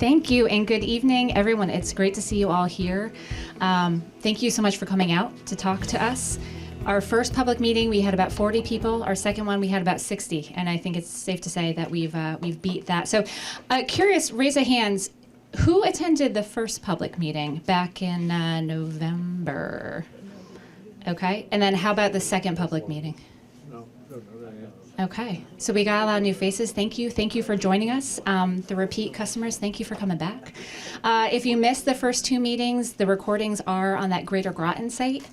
Thank you, and good evening, everyone. It's great to see you all here. Thank you so much for coming out to talk to us. Our first public meeting, we had about 40 people. Our second one, we had about 60, and I think it's safe to say that we've beat that. So, curious, raise of hands. Who attended the first public meeting back in November? Okay, and then how about the second public meeting? Okay, so we got a lot of new faces. Thank you for joining us. The repeat customers, thank you for coming back. If you missed the first two meetings, the recordings are on that Greater Groton site,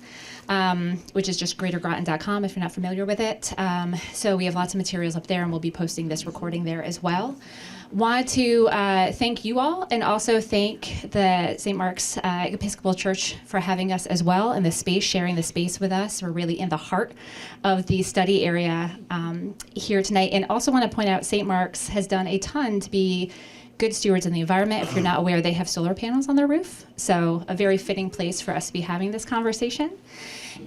which is just greatergroton.com if you're not familiar with it. So we have lots of materials up there, and we'll be posting this recording there as well. Want to thank you all, and also thank the St. Mark's Episcopal Church for having us as well in the space, sharing the space with us. We're really in the heart of the study area here tonight. And also want to point out St. Mark's has done a ton to be good stewards in the environment. If you're not aware, they have solar panels on their roof. So a very fitting place for us to be having this conversation.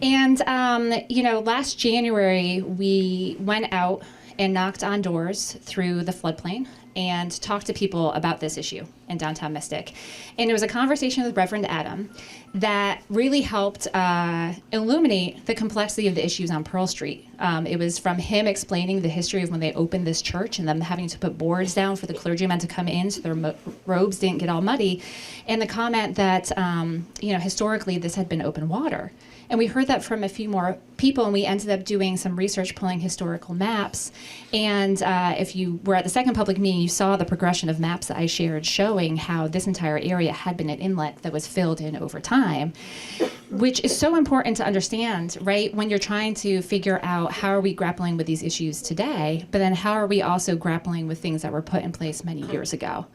And, last January, we went out and knocked on doors through the floodplain and talked to people about this issue in downtown Mystic. And it was a conversation with Reverend Adam that really helped illuminate the complexity of the issues on Pearl Street. It was from him explaining the history of when they opened this church and them having to put boards down for the clergymen to come in so their robes didn't get all muddy. And the comment that, historically this had been open water. And we heard that from a few more people, and we ended up doing some research, pulling historical maps. And if you were at the second public meeting, you saw the progression of maps that I shared showing how this entire area had been an inlet that was filled in over time, which is so important to understand, right? When you're trying to figure out how are we grappling with these issues today, but then how are we also grappling with things that were put in place many years ago.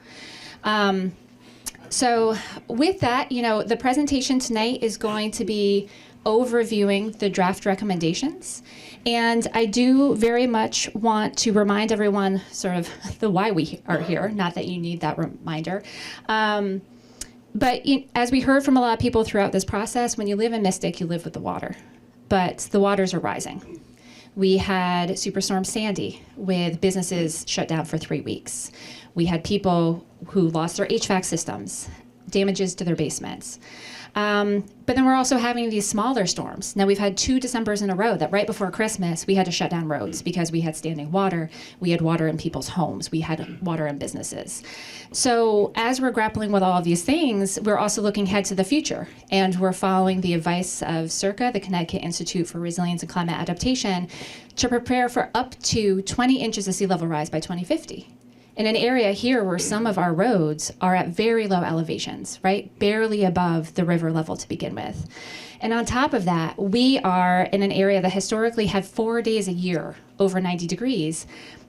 So with that, the presentation tonight is going to be overviewing the draft recommendations. And I do very much want to remind everyone sort of the why we are here, not that you need that reminder. But as we heard from a lot of people throughout this process, when you live in Mystic, you live with the water. But the waters are rising. We had Superstorm Sandy with businesses shut down for 3 weeks. We had people who lost their HVAC systems, damages to their basements. But then we're also having these smaller storms. Now we've had 2 Decembers in a row that right before Christmas, we had to shut down roads because we had standing water. We had water in people's homes. We had water in businesses. So as we're grappling with all of these things, we're also looking ahead to the future. And we're following the advice of CIRCA, the Connecticut Institute for Resilience and Climate Adaptation, to prepare for up to 20 inches of sea level rise by 2050. In an area here where some of our roads are at very low elevations, right? Barely above the river level to begin with. And on top of that, we are in an area that historically had 4 days a year over 90 degrees.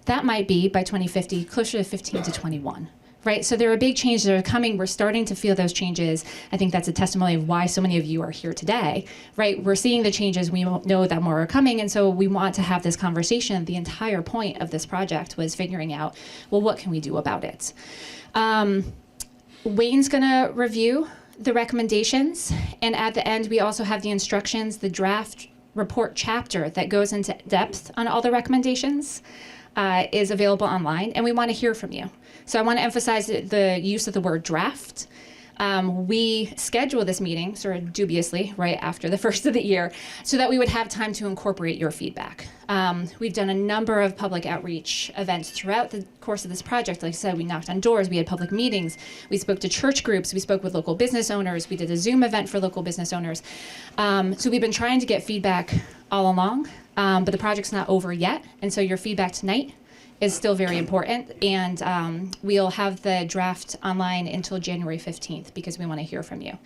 That might be, by 2050, closer to 15 to 21. Right, so there are big changes that are coming. We're starting to feel those changes. I think that's a testimony of why so many of you are here today, right? We're seeing the changes. We know that more are coming, and so we want to have this conversation. The entire point of this project was figuring out, well, what can we do about it? Wayne's gonna review the recommendations, and at the end, we also have the instructions, the draft report chapter that goes into depth on all the recommendations is available online, and we want to hear from you. So I want to emphasize the use of the word draft. We scheduled this meeting sort of dubiously right after the first of the year so that we would have time to incorporate your feedback. We've done a number of public outreach events throughout the course of this project. Like I said, we knocked on doors, we had public meetings, we spoke to church groups, we spoke with local business owners, we did a Zoom event for local business owners. So we've been trying to get feedback all along, but the project's not over yet. And so your feedback tonight is still very important, and we'll have the draft online until January 15th because we want to hear from you.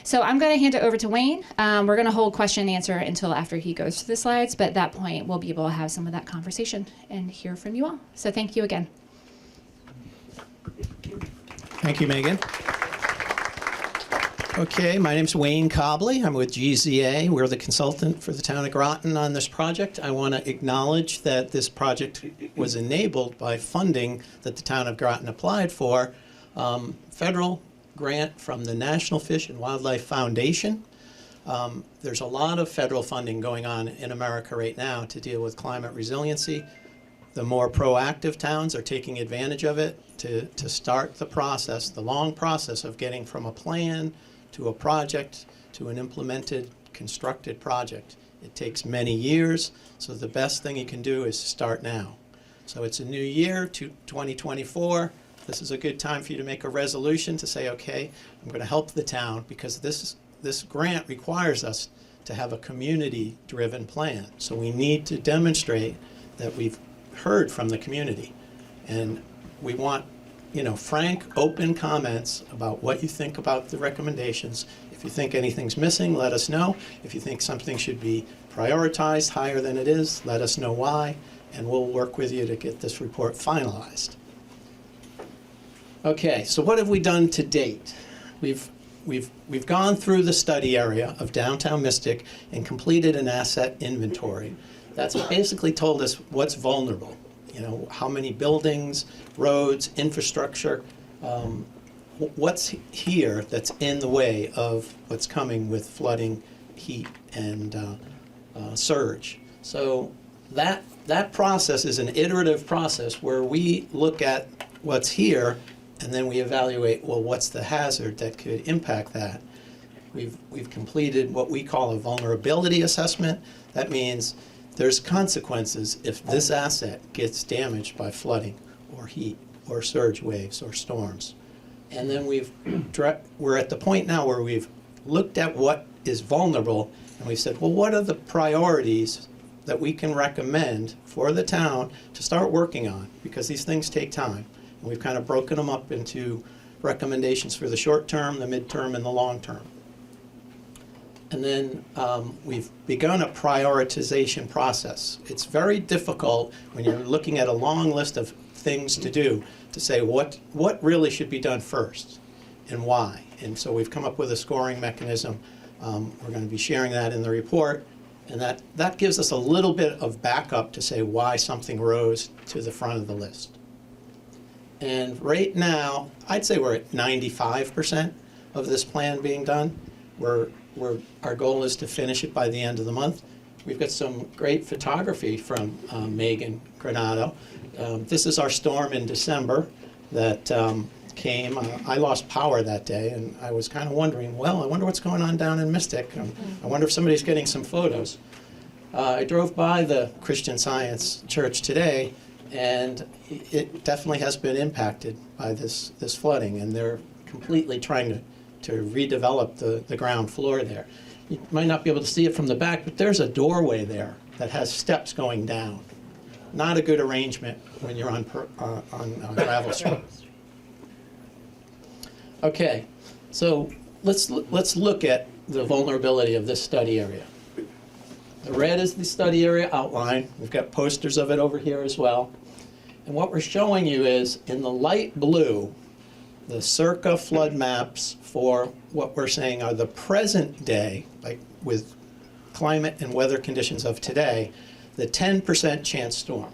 So I'm going to hand it over to Wayne. We're going to hold question and answer until after he goes through the slides, but at that point we'll be able to have some of that conversation and hear from you all. So thank you again. Thank you, Megan. Okay, my name's Wayne Cobley. I'm with GZA. We're the consultant for the Town of Groton on this project. I want to acknowledge that this project was enabled by funding that the Town of Groton applied for, federal grant from the National Fish and Wildlife Foundation. There's a lot of federal funding going on in America right now to deal with climate resiliency. The more proactive towns are taking advantage of it to start the process, the long process of getting from a plan to a project to an implemented, constructed project. It takes many years, so the best thing you can do is start now. So it's a new year, 2024. This is a good time for you to make a resolution to say, okay, I'm going to help the town because this grant requires us to have a community-driven plan. So we need to demonstrate that we've heard from the community. And we want, frank, open comments about what you think about the recommendations. If you think anything's missing, let us know. If you think something should be prioritized higher than it is, let us know why, and we'll work with you to get this report finalized. Okay, so what have we done to date? We've gone through the study area of downtown Mystic and completed an asset inventory. That's basically told us what's vulnerable. How many buildings, roads, infrastructure, what's here that's in the way of what's coming with flooding, heat, and surge. So that process is an iterative process where we look at what's here and then we evaluate, well, what's the hazard that could impact that? We've completed what we call a vulnerability assessment. That means there's consequences if this asset gets damaged by flooding or heat or surge waves or storms. And then we're at the point now where we've looked at what is vulnerable and we've said, well, what are the priorities that we can recommend for the town to start working on? Because these things take time. And we've kind of broken them up into recommendations for the short term, the midterm, and the long term. And then we've begun a prioritization process. It's very difficult when you're looking at a long list of things to do to say what really should be done first and why. And so we've come up with a scoring mechanism. We're going to be sharing that in the report. And that gives us a little bit of backup to say why something rose to the front of the list. And right now, I'd say we're at 95% of this plan being done. Our goal is to finish it by the end of the month. We've got some great photography from Megan Granado. This is our storm in December that came. I lost power that day, and I was kind of wondering, well, I wonder what's going on down in Mystic. I wonder if somebody's getting some photos. I drove by the Christian Science Church today, and it definitely has been impacted by this flooding, and they're completely trying to redevelop the ground floor there. You might not be able to see it from the back, but there's a doorway there that has steps going down. Not a good arrangement when you're on gravel streets. Okay, so let's look at the vulnerability of this study area. The red is the study area outline. We've got posters of it over here as well. And what we're showing you is, in the light blue, the circa flood maps for what we're saying are the present day, like with climate and weather conditions of today, the 10% chance storm.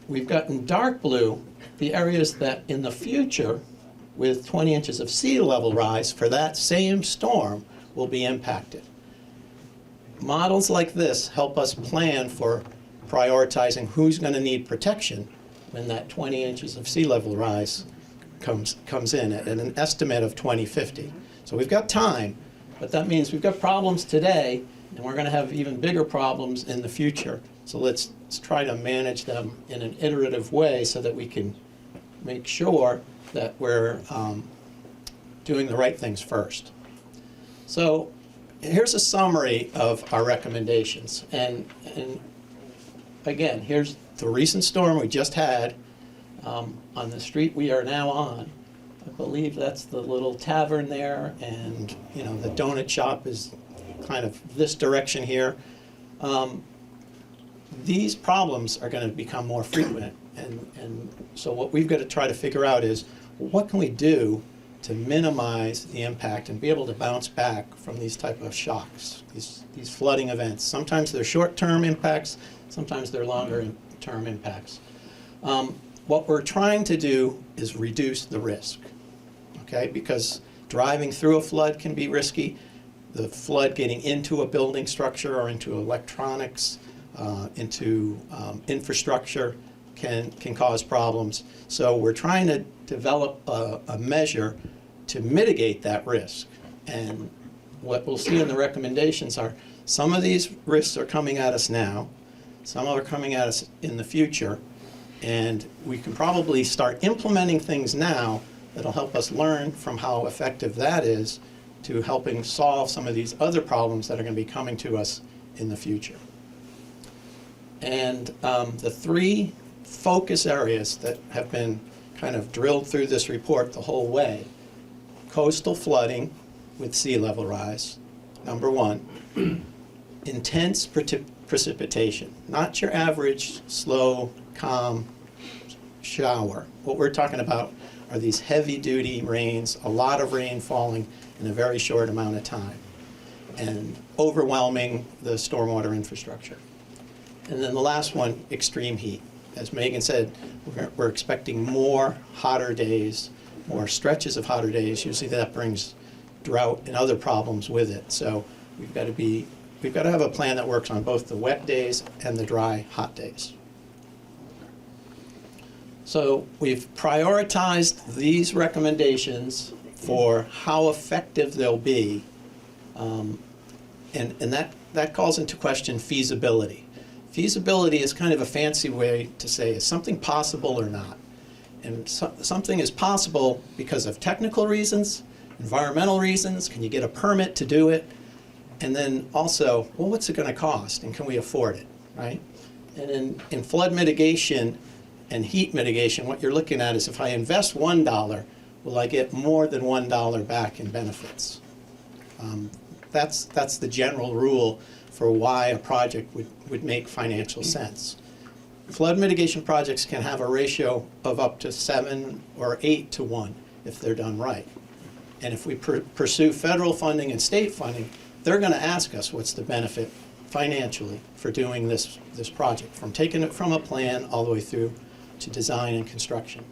We've got in dark blue the areas that in the future, with 20 inches of sea level rise for that same storm, will be impacted. Models like this help us plan for prioritizing who's going to need protection when that 20 inches of sea level rise comes in at an estimate of 2050. So we've got time, but that means we've got problems today, and we're going to have even bigger problems in the future. So let's try to manage them in an iterative way so that we can make sure that we're doing the right things first. So here's a summary of our recommendations. And again, here's the recent storm we just had on the street we are now on. I believe that's the little tavern there, and the donut shop is kind of this direction here. These problems are going to become more frequent, and so what we've got to try to figure out is, what can we do to minimize the impact and be able to bounce back from these type of shocks, these flooding events. Sometimes they're short-term impacts, sometimes they're longer-term impacts. What we're trying to do is reduce the risk, okay? Because driving through a flood can be risky. The flood getting into a building structure or into electronics into infrastructure can cause problems. So we're trying to develop a measure to mitigate that risk. And what we'll see in the recommendations are some of these risks are coming at us now, some are coming at us in the future, and we can probably start implementing things now that'll help us learn from how effective that is to helping solve some of these other problems that are going to be coming to us in the future. And the three focus areas that have been kind of drilled through this report the whole way: coastal flooding with sea level rise, number one. Intense precipitation, not your average slow, calm shower. What we're talking about are these heavy-duty rains, a lot of rain falling in a very short amount of time, and overwhelming the stormwater infrastructure. And then the last one, extreme heat. As Megan said, we're expecting more hotter days, more stretches of hotter days. Usually that brings drought and other problems with it. So we've got to have a plan that works on both the wet days and the dry, hot days. So we've prioritized these recommendations for how effective they'll be, and that calls into question feasibility. Feasibility is kind of a fancy way to say, is something possible or not? And something is possible because of technical reasons, environmental reasons, can you get a permit to do it? And then also, well, what's it going to cost, and can we afford it, right? And in flood mitigation and heat mitigation, what you're looking at is if I invest $1, will I get more than $1 back in benefits? That's the general rule for why a project would make financial sense. Flood mitigation projects can have a ratio of up to 7 or 8 to 1 if they're done right. And if we pursue federal funding and state funding, they're going to ask us what's the benefit financially for doing this project, from taking it from a plan all the way through to design and construction.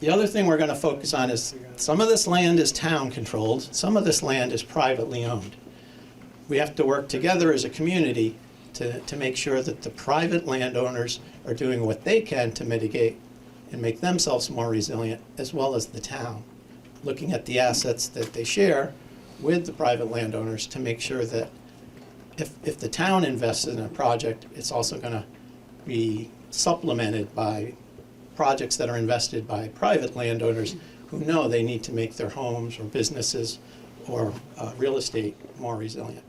The other thing we're going to focus on is some of this land is town controlled, some of this land is privately owned. We have to work together as a community to make sure that the private landowners are doing what they can to mitigate and make themselves more resilient, as well as the town, looking at the assets that they share with the private landowners to make sure that if the town invests in a project, it's also going to be supplemented by projects that are invested by private landowners who know they need to make their homes or businesses or real estate more resilient.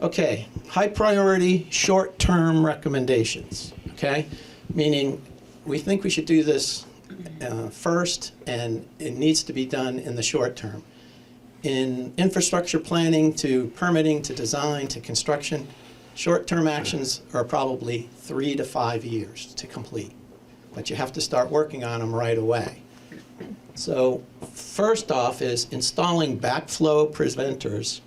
Okay, high priority, short-term recommendations, okay? Meaning we think we should do this first, and it needs to be done in the short term. In infrastructure planning to permitting to design to construction, short-term actions are probably 3 to 5 years to complete, but you have to start working on them right away. So first off is installing backflow preventers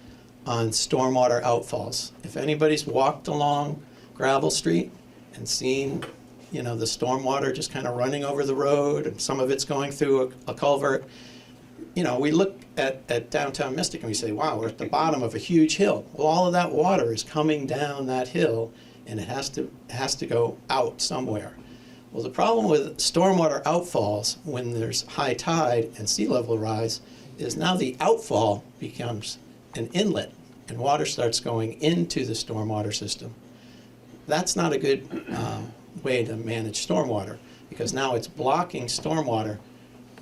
on stormwater outfalls. If anybody's walked along Gravel Street and seen, you know, the stormwater just kind of running over the road, and some of it's going through a culvert, you know, we look at downtown Mystic and we say, wow, we're at the bottom of a huge hill. Well, all of that water is coming down that hill, and it has to go out somewhere. Well, the problem with stormwater outfalls when there's high tide and sea level rise is now the outfall becomes an inlet, and water starts going into the stormwater system. That's not a good way to manage stormwater, because now it's blocking stormwater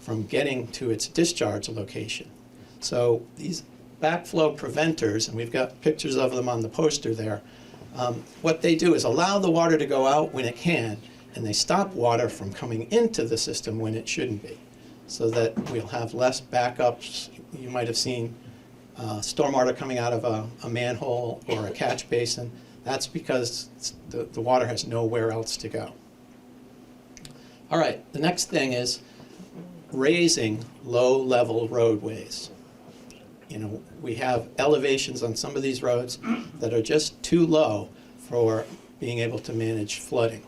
from getting to its discharge location. So these backflow preventers, and we've got pictures of them on the poster there, what they do is allow the water to go out when it can, and they stop water from coming into the system when it shouldn't be, so that we'll have less backups. You might have seen stormwater coming out of a manhole or a catch basin. That's because the water has nowhere else to go. All right, the next thing is raising low-level roadways. You know, we have elevations on some of these roads that are just too low for being able to manage flooding.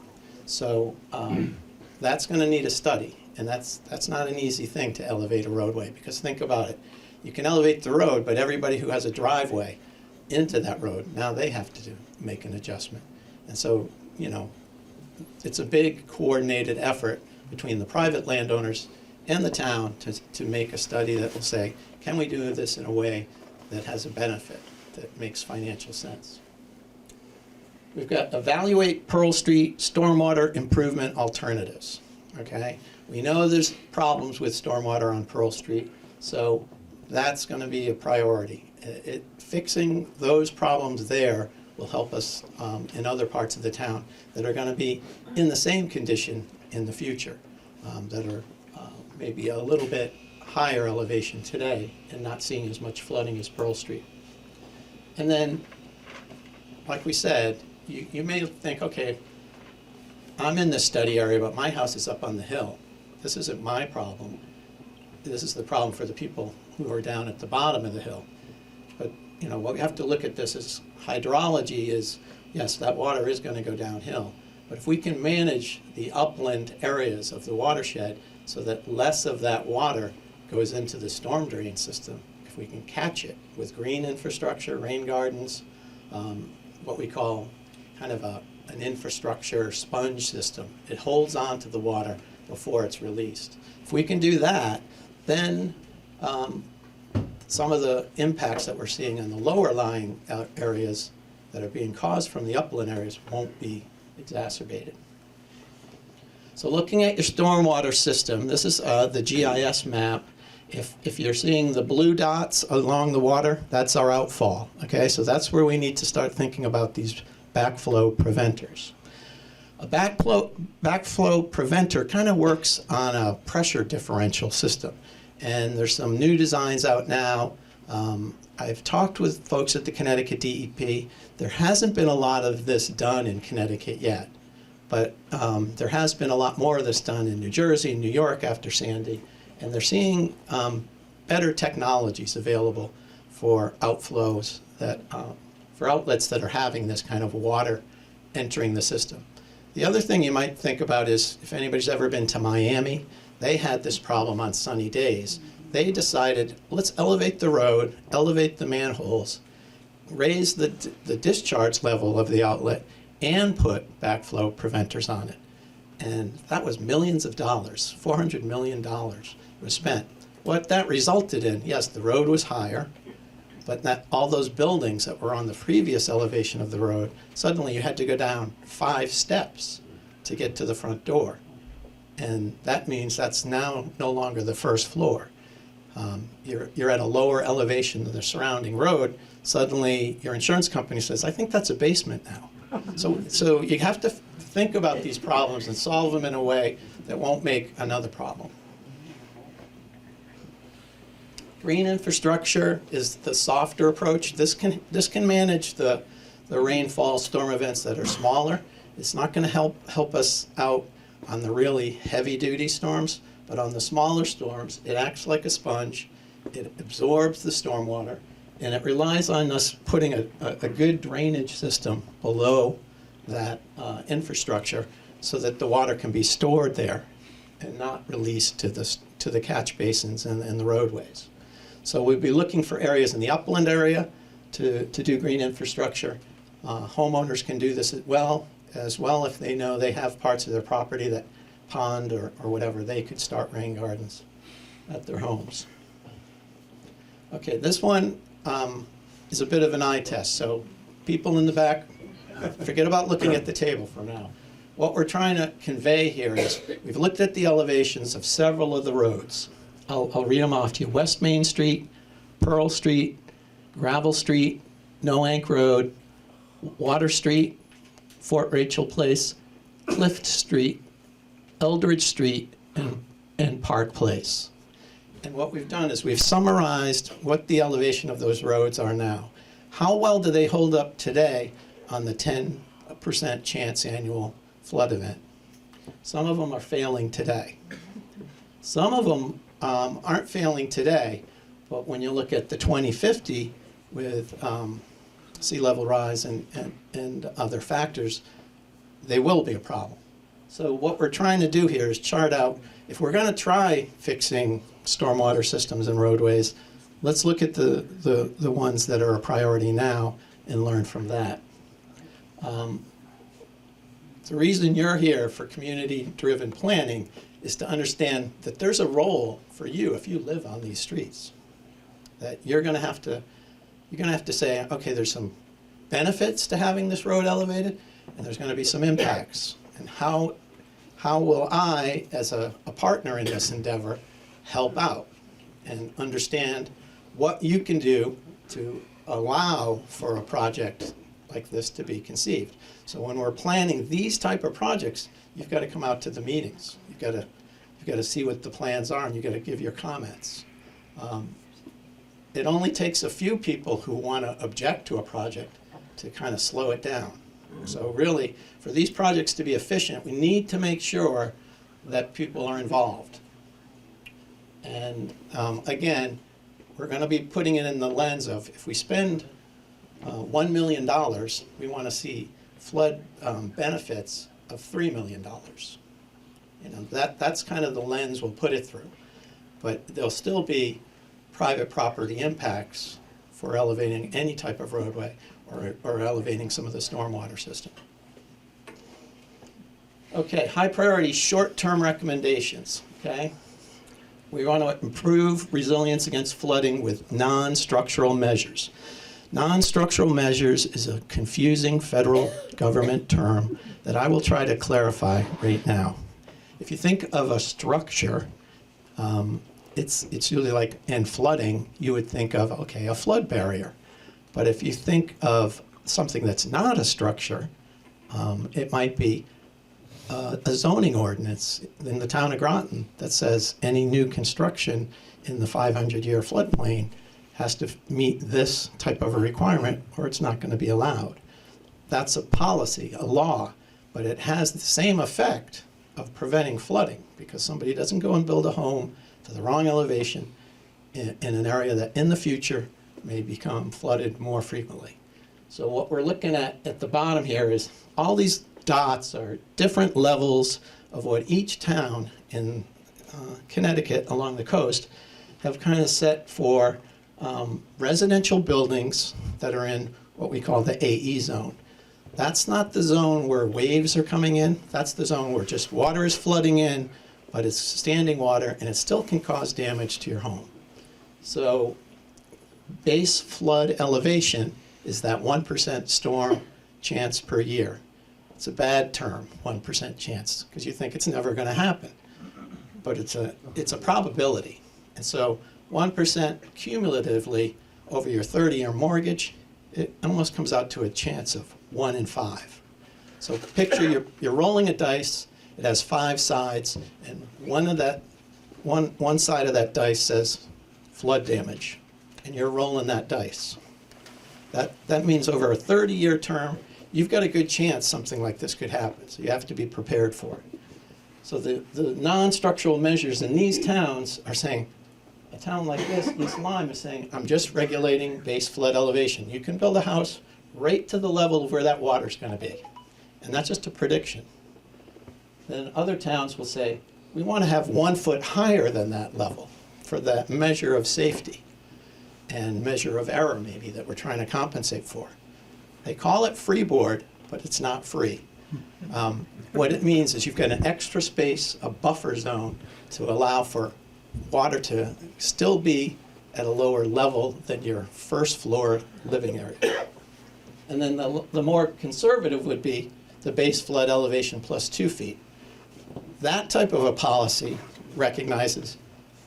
So that's going to need a study, and that's not an easy thing to elevate a roadway, because think about it. You can elevate the road, but everybody who has a driveway into that road. Now they have to make an adjustment. And so, it's a big coordinated effort between the private landowners and the town to make a study that will say, can we do this in a way that has a benefit, that makes financial sense? We've got evaluate Pearl Street stormwater improvement alternatives, okay? We know there's problems with stormwater on Pearl Street, so that's going to be a priority. Fixing those problems there will help us in other parts of the town that are going to be in the same condition in the future, that are maybe a little bit higher elevation today and not seeing as much flooding as Pearl Street. And then, like we said, you may think, okay, I'm in this study area, but my house is up on the hill. This isn't my problem. This is the problem for the people who are down at the bottom of the hill. But what we have to look at this is hydrology is, yes, that water is going to go downhill. But if we can manage the upland areas of the watershed so that less of that water goes into the storm drain system, if we can catch it with green infrastructure, rain gardens, what we call kind of an infrastructure sponge system. It holds on to the water before it's released. If we can do that, then some of the impacts that we're seeing in the lower lying areas that are being caused from the upland areas won't be exacerbated. So looking at your stormwater system, this is the GIS map. If you're seeing the blue dots along the water, that's our outfall, okay? So that's where we need to start thinking about these backflow preventers. A backflow preventer kind of works on a pressure differential system. And there's some new designs out now. I've talked with folks at the Connecticut DEP. There hasn't been a lot of this done in Connecticut yet. But there has been a lot more of this done in New Jersey and New York after Sandy. And they're seeing better technologies available for outflows for outlets that are having this kind of water entering the system. The other thing you might think about is, if anybody's ever been to Miami, they had this problem on sunny days. They decided, let's elevate the road, elevate the manholes, raise the discharge level of the outlet, and put backflow preventers on it. And that was millions of dollars, $400 million was spent. What that resulted in, yes, the road was higher, but all those buildings that were on the previous elevation of the road, suddenly you had to go down 5 steps to get to the front door. And that means that's now no longer the first floor. You're at a lower elevation than the surrounding road. Suddenly your insurance company says, I think that's a basement now. So you have to think about these problems and solve them in a way that won't make another problem. Green infrastructure is the softer approach. This can manage the rainfall storm events that are smaller. It's not going to help us out on the really heavy-duty storms, but on the smaller storms, it acts like a sponge. It absorbs the stormwater, and it relies on us putting a good drainage system below that infrastructure so that the water can be stored there and not released to the catch basins and the roadways. So we'd be looking for areas in the upland area to do green infrastructure. Homeowners can do this as well if they know they have parts of their property that pond or whatever, they could start rain gardens at their homes. Okay, this one is a bit of an eye test. So people in the back, forget about looking at the table for now. What we're trying to convey here is we've looked at the elevations of several of the roads. I'll read them off to you. West Main Street, Pearl Street, Gravel Street, Noank Road, Water Street, Fort Rachel Place, Clift Street, Eldridge Street, and Park Place. And what we've done is we've summarized what the elevation of those roads are now. How well do they hold up today on the 10% chance annual flood event? Some of them are failing today. Some of them aren't failing today, but when you look at the 2050 with sea level rise and other factors, they will be a problem. So what we're trying to do here is chart out, if we're going to try fixing stormwater systems and roadways, let's look at the ones that are a priority now and learn from that. The reason you're here for community-driven planning is to understand that there's a role for you if you live on these streets. That you're going to have to say, okay, there's some benefits to having this road elevated, and there's going to be some impacts. And how will I, as a partner in this endeavor, help out and understand what you can do to allow for a project like this to be conceived. So when we're planning these type of projects, you've got to come out to the meetings. You've got to see what the plans are, and you've got to give your comments. It only takes a few people who want to object to a project to kind of slow it down. So really, for these projects to be efficient, we need to make sure that people are involved. And again, we're going to be putting it in the lens of, if we spend $1 million, we want to see flood benefits of $3 million. You know, that's kind of the lens we'll put it through. But there'll still be private property impacts for elevating any type of roadway or elevating some of the stormwater system. Okay, high priority short-term recommendations, okay? We want to improve resilience against flooding with non-structural measures. Non-structural measures is a confusing federal government term that I will try to clarify right now. If you think of a structure, it's usually like, in flooding, you would think of, okay, a flood barrier. But if you think of something that's not a structure, it might be a zoning ordinance in the town of Groton that says any new construction in the 500-year floodplain has to meet this type of a requirement or it's not going to be allowed. That's a policy, a law, but it has the same effect of preventing flooding because somebody doesn't go and build a home to the wrong elevation in an area that in the future may become flooded more frequently. So what we're looking at the bottom here is all these dots are different levels of what each town in Connecticut along the coast have kind of set for residential buildings that are in what we call the AE zone. That's not the zone where waves are coming in. That's the zone where just water is flooding in, but it's standing water and it still can cause damage to your home. So base flood elevation is that 1% storm chance per year. It's a bad term, 1% chance, because you think it's never going to happen. But it's a probability. And so 1% cumulatively over your 30-year mortgage, it almost comes out to a chance of 1 in 5. So picture you're rolling a dice, it has 5 sides, and one side of that dice says flood damage, and you're rolling that dice. That means over a 30-year term, you've got a good chance something like this could happen, so you have to be prepared for it. So the non-structural measures in these towns are saying, a town like this, East Lyme, is saying, I'm just regulating base flood elevation. You can build a house right to the level of where that water's going to be. And that's just a prediction. Then other towns will say, we want to have 1 foot higher than that level for that measure of safety and measure of error maybe that we're trying to compensate for. They call it freeboard, but it's not free. What it means is you've got an extra space, a buffer zone, to allow for water to still be at a lower level than your first floor living area. And then the more conservative would be the base flood elevation plus 2 feet. That type of a policy recognizes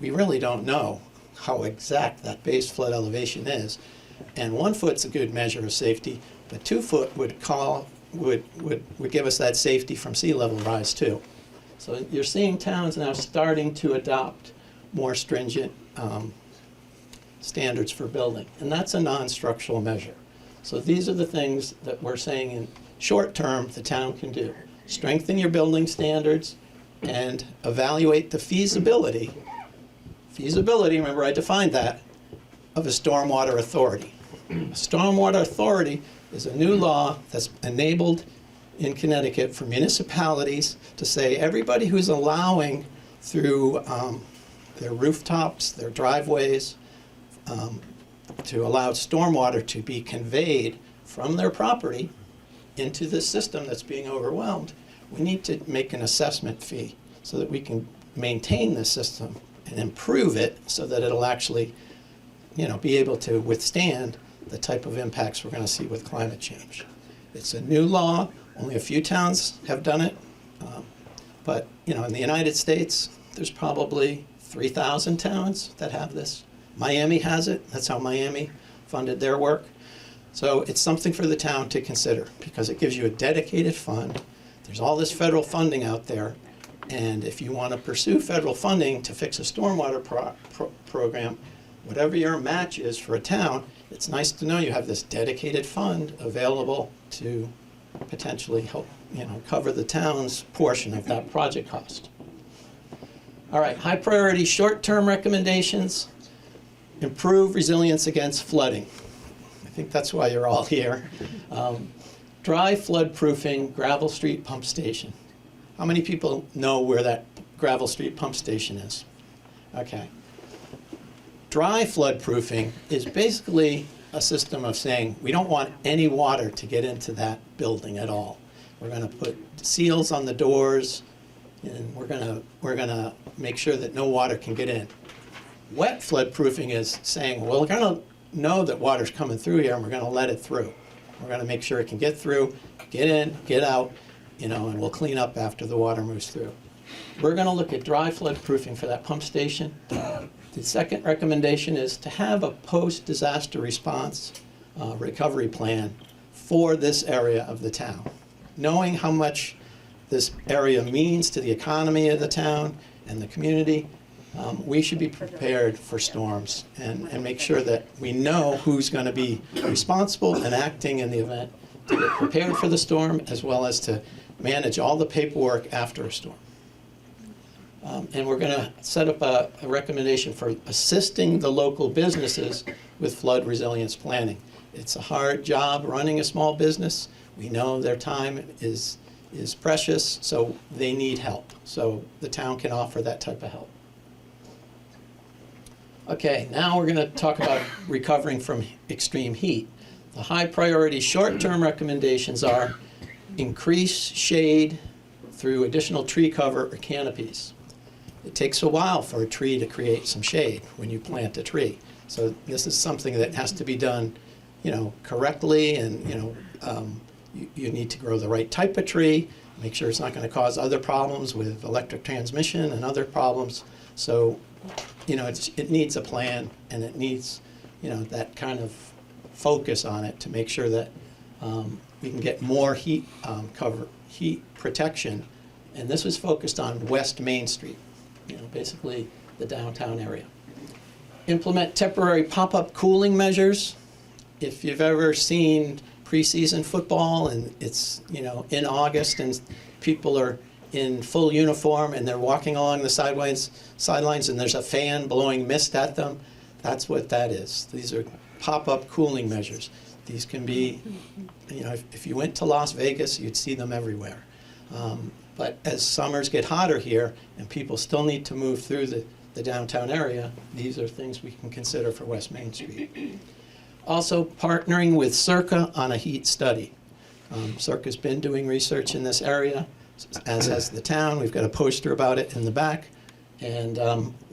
we really don't know how exact that base flood elevation is. And 1 foot's a good measure of safety, but 2 foot would give us that safety from sea level rise too. So you're seeing towns now starting to adopt more stringent standards for building, and that's a non-structural measure. So these are the things that we're saying in short term the town can do. Strengthen your building standards and evaluate the feasibility, remember I defined that, of a stormwater authority. A stormwater authority is a new law that's enabled in Connecticut for municipalities to say everybody who's allowing through their rooftops, their driveways, to allow stormwater to be conveyed from their property into the system that's being overwhelmed, we need to make an assessment fee so that we can maintain the system and improve it so that it'll actually, be able to withstand the type of impacts we're going to see with climate change. It's a new law. Only a few towns have done it. But, in the United States, there's probably 3,000 towns that have this. Miami has it. That's how Miami funded their work. So it's something for the town to consider because it gives you a dedicated fund. There's all this federal funding out there. And if you want to pursue federal funding to fix a stormwater program, whatever your match is for a town, it's nice to know you have this dedicated fund available to potentially help, cover the town's portion of that project cost. All right, high priority short-term recommendations, improve resilience against flooding. I think that's why you're all here. Dry flood proofing gravel street pump station. How many people know where that gravel street pump station is? Okay. Dry flood proofing is basically a system of saying we don't want any water to get into that building at all. We're going to put seals on the doors, and we're going to make sure that no water can get in. Wet flood proofing is saying, well, we're going to know that water's coming through here, and we're going to let it through. We're going to make sure it can get through, get in, get out, and we'll clean up after the water moves through. We're going to look at dry flood proofing for that pump station. The second recommendation is to have a post-disaster response recovery plan for this area of the town. Knowing how much this area means to the economy of the town and the community, we should be prepared for storms and make sure that we know who's going to be responsible and acting in the event to get prepared for the storm as well as to manage all the paperwork after a storm. And we're going to set up a recommendation for assisting the local businesses with flood resilience planning. It's a hard job running a small business. We know their time is precious, so they need help. So the town can offer that type of help. Okay, now we're going to talk about recovering from extreme heat. The high priority short-term recommendations are increase shade through additional tree cover or canopies. It takes a while for a tree to create some shade when you plant a tree. So this is something that has to be done, correctly, and you need to grow the right type of tree, make sure it's not going to cause other problems with electric transmission and other problems. So, it needs a plan, and it needs, that kind of focus on it to make sure that we can get more heat heat protection. And this was focused on West Main Street, basically the downtown area. Implement temporary pop-up cooling measures. If you've ever seen preseason football and it's, in August and people are in full uniform and they're walking along the sidelines and there's a fan blowing mist at them, that's what that is. These are pop-up cooling measures. These can be, if you went to Las Vegas, you'd see them everywhere. But as summers get hotter here and people still need to move through the downtown area, these are things we can consider for West Main Street. Also, partnering with Circa on a heat study. Circa's been doing research in this area, as has the town. We've got a poster about it in the back, and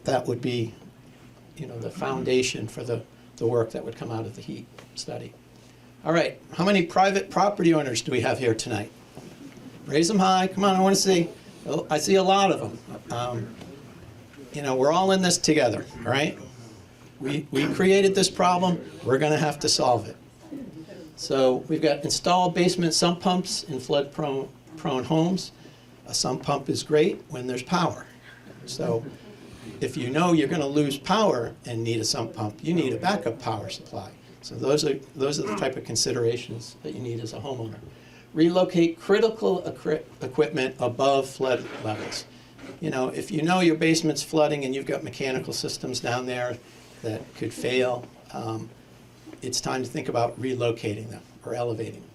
that would be, the foundation for the work that would come out of the heat study. All right, how many private property owners do we have here tonight? Raise them high. Come on, I want to see. Oh, I see a lot of them. We're all in this together, all right? We created this problem. We're going to have to solve it. So we've got installed basement sump pumps in flood-prone homes. A sump pump is great when there's power. So if you know you're going to lose power and need a sump pump, you need a backup power supply. So those are the type of considerations that you need as a homeowner. Relocate critical equipment above flood levels. If you know your basement's flooding and you've got mechanical systems down there that could fail, it's time to think about relocating them or elevating them.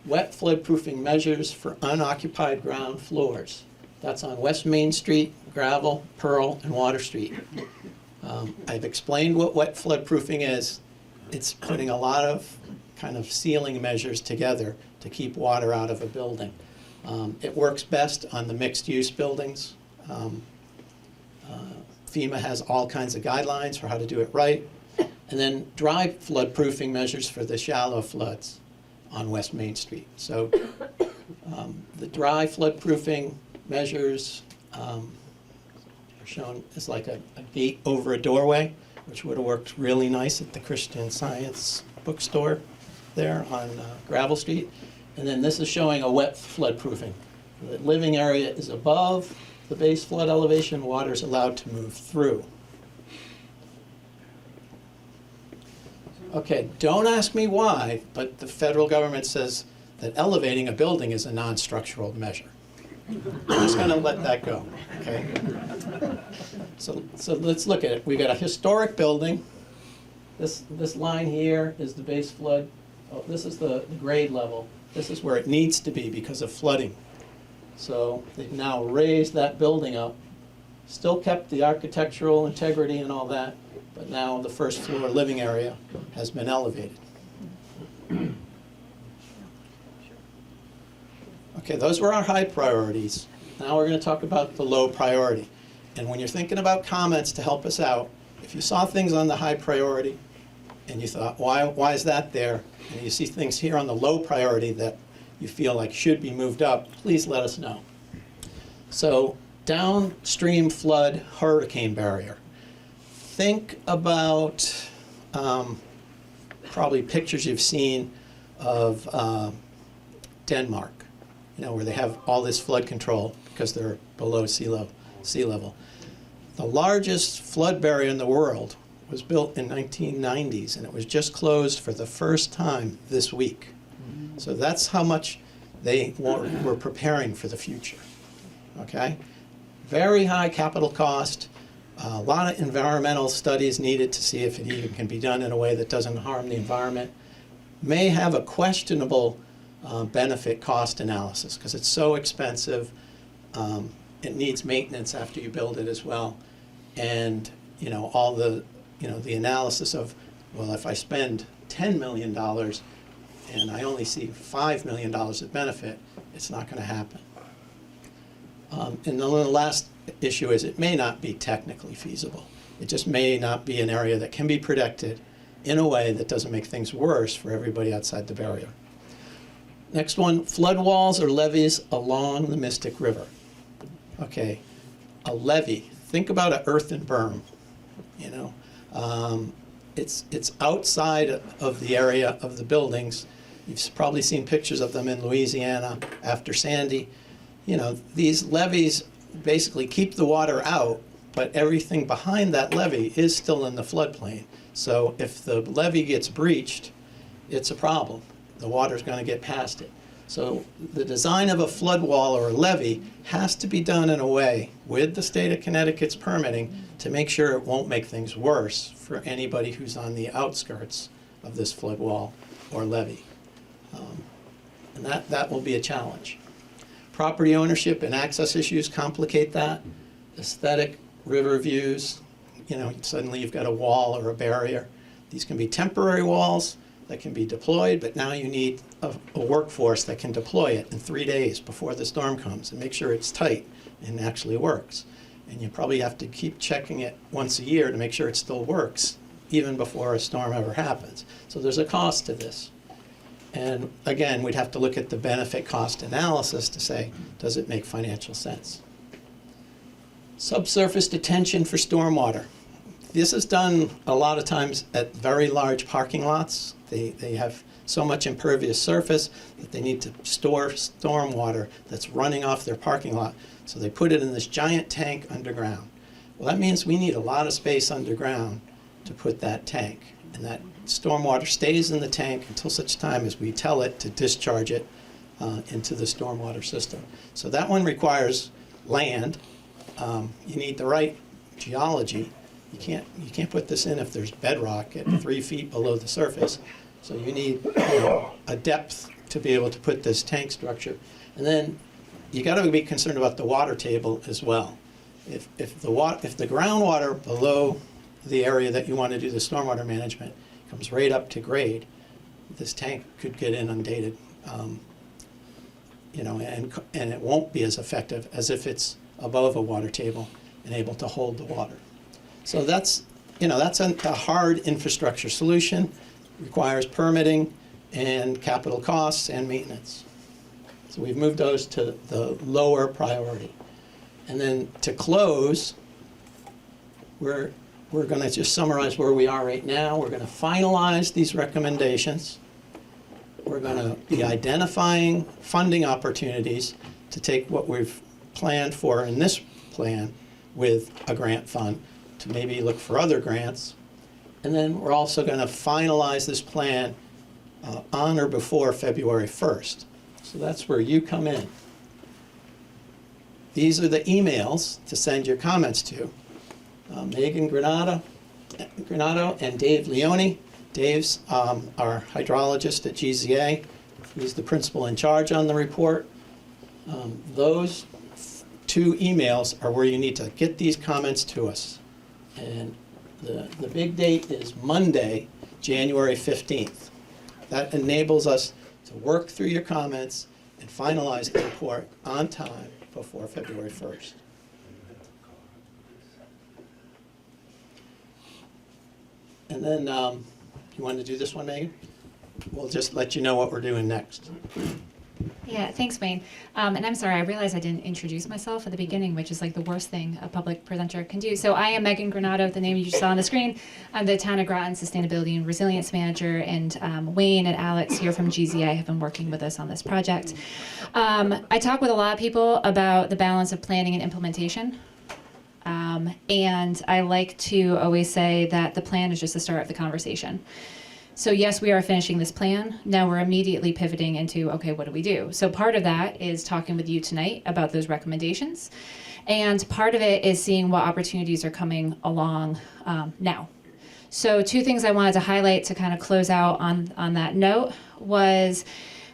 Wet flood-proofing measures for unoccupied ground floors. That's on West Main Street, Gravel, Pearl, and Water Street. I've explained what wet floodproofing is. It's putting a lot of kind of sealing measures together to keep water out of a building. It works best on the mixed-use buildings. FEMA has all kinds of guidelines for how to do it right. And then dry floodproofing measures for the shallow floods on West Main Street. So the dry floodproofing measures are shown as like a gate over a doorway, which would have worked really nice at the Christian Science bookstore there on Gravel Street. And then this is showing a wet floodproofing. The living area is above the base flood elevation. Water is allowed to move through. Okay, don't ask me why, but the federal government says that elevating a building is a non-structural measure. I'm just going to let that go, okay? So let's look at it. We've got a historic building. This line here is the base flood. Oh, this is the grade level. This is where it needs to be because of flooding. So they've now raised that building up, still kept the architectural integrity and all that, but now the first floor living area has been elevated. Okay, those were our high priorities. Now we're going to talk about the low priority. And when you're thinking about comments to help us out, if you saw things on the high priority and you thought, why is that there? And you see things here on the low priority that you feel like should be moved up, please let us know. So downstream flood hurricane barrier. Think about probably pictures you've seen of Denmark, where they have all this flood control because they're below sea level. The largest flood barrier in the world was built in 1990s, and it was just closed for the first time this week. So that's how much they were preparing for the future, okay? Very high capital cost, a lot of environmental studies needed to see if it even can be done in a way that doesn't harm the environment. May have a questionable benefit cost analysis because it's so expensive. It needs maintenance after you build it as well. And all the the analysis of, well, if I spend $10 million and I only see $5 million of benefit, it's not going to happen. And then the last issue is it may not be technically feasible. It just may not be an area that can be protected in a way that doesn't make things worse for everybody outside the barrier. Next one, flood walls or levees along the Mystic River. Okay, a levee. Think about an earthen berm. It's outside of the area of the buildings. You've probably seen pictures of them in Louisiana after Sandy. These levees basically keep the water out, but everything behind that levee is still in the floodplain. So if the levee gets breached, it's a problem. The water's going to get past it. So the design of a flood wall or a levee has to be done in a way with the state of Connecticut's permitting to make sure it won't make things worse for anybody who's on the outskirts of this flood wall or levee. And that will be a challenge. Property ownership and access issues complicate that. Aesthetic, river views, suddenly you've got a wall or a barrier. These can be temporary walls that can be deployed, but now you need a workforce that can deploy it in 3 days before the storm comes and make sure it's tight and actually works. And you probably have to keep checking it once a year to make sure it still works, even before a storm ever happens. So there's a cost to this. And again, we'd have to look at the benefit cost analysis to say, does it make financial sense? Subsurface detention for stormwater. This is done a lot of times at very large parking lots. They have so much impervious surface that they need to store stormwater that's running off their parking lot. So they put it in this giant tank underground. Well, that means we need a lot of space underground to put that tank. And that stormwater stays in the tank until such time as we tell it to discharge it into the stormwater system. So that one requires land. You need the right geology. You can't put this in if there's bedrock at 3 feet below the surface. So you need a depth to be able to put this tank structure. And then you got to be concerned about the water table as well. If the groundwater below the area that you want to do the stormwater management comes right up to grade, this tank could get inundated, you know, and it won't be as effective as if it's above a water table and able to hold the water. So that's, you know, that's a hard infrastructure solution, requires permitting and capital costs and maintenance. So we've moved those to the lower priority. And then to close, we're going to just summarize where we are right now. We're going to finalize these recommendations. We're going to be identifying funding opportunities to take what we've planned for in this plan with a grant fund to maybe look for other grants. And then we're also going to finalize this plan on or before February 1st. So that's where you come in. These are the emails to send your comments to. Megan Granato and Dave Leone. Dave's our hydrologist at GZA. He's the principal in charge on the report. Those two emails are where you need to get these comments to us. And the big date is Monday, January 15th. That enables us to work through your comments and finalize the report on time before February 1st. And then, you want to do this one, Megan? We'll just let you know what we're doing next. Yeah, thanks, Wayne. And I'm sorry, I realized I didn't introduce myself at the beginning, which is like the worst thing a public presenter can do. So I am Megan Granato, the name you just saw on the screen. I'm the Town of Groton Sustainability and Resilience Manager, and Wayne and Alex here from GZA have been working with us on this project. I talk with a lot of people about the balance of planning and implementation. And I like to always say that the plan is just the start of the conversation. So yes, we are finishing this plan. Now we're immediately pivoting into, okay, what do we do? So part of that is talking with you tonight about those recommendations. And part of it is seeing what opportunities are coming along now. So two things I wanted to highlight to kind of close out on that note was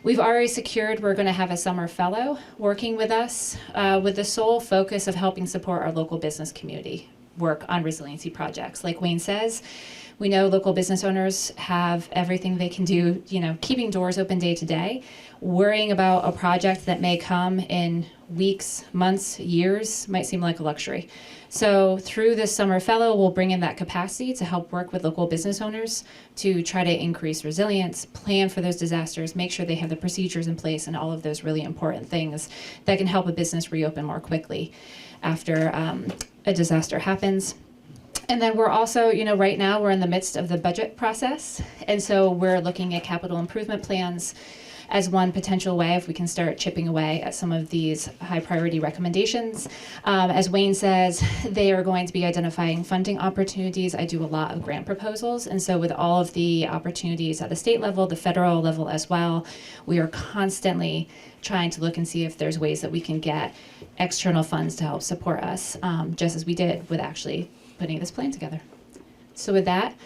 we've already secured, we're going to have a summer fellow working with us with the sole focus of helping support our local business community work on resiliency projects. Like Wayne says, we know local business owners have everything they can do, you know, keeping doors open day to day. Worrying about a project that may come in weeks, months, years might seem like a luxury. So through this summer fellow, we'll bring in that capacity to help work with local business owners to try to increase resilience, plan for those disasters, make sure they have the procedures in place and all of those really important things that can help a business reopen more quickly after a disaster happens. And then we're also, you know, right now we're in the midst of the budget process. And so we're looking at capital improvement plans as one potential way if we can start chipping away at some of these high priority recommendations. As Wayne says, they are going to be identifying funding opportunities. I do a lot of grant proposals. And so with all of the opportunities at the state level, the federal level as well, we are constantly trying to look and see if there's ways that we can get external funds to help support us, just as we did with actually putting this plan together. So with that,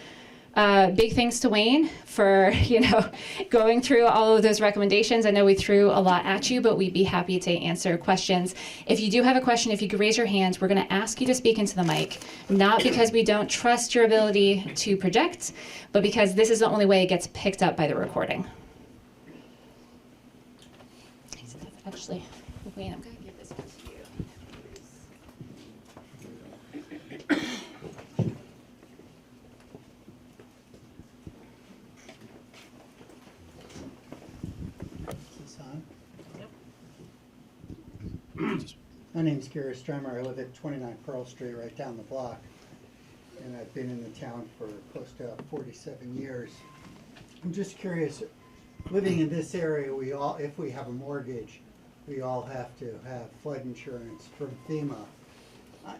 big thanks to Wayne for, you know, going through all of those recommendations. I know we threw a lot at you, but we'd be happy to answer questions. If you do have a question, if you could raise your hand, we're going to ask you to speak into the mic, not because we don't trust your ability to project, but because this is the only way it gets picked up by the recording. Actually, Wayne, I'm going to give this one to you. My name's Gary Streimer. I live at 29 Pearl Street, right down the block. And I've been in the town for close to 47 years. I'm just curious, living in this area, we all, if we have a mortgage, we all have to have flood insurance from FEMA.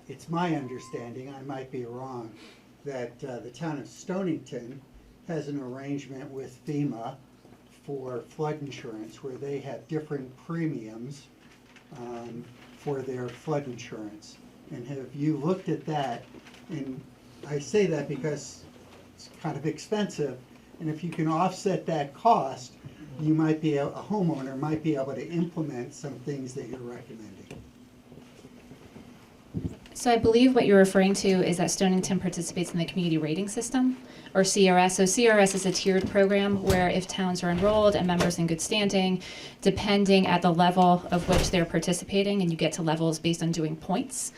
It's my understanding, I might be wrong, that the town of Stonington has an arrangement with FEMA for flood insurance where they have different premiums for their flood insurance. And have you looked at that? And I say that because it's kind of expensive, and if you can offset that cost, you might be, a homeowner might be able to implement some things that you're recommending. So I believe what you're referring to is that Stonington participates in the community rating system, or CRS. So CRS is a tiered program where if towns are enrolled and members in good standing, depending at the level of which they're participating, and you get to levels based on doing points.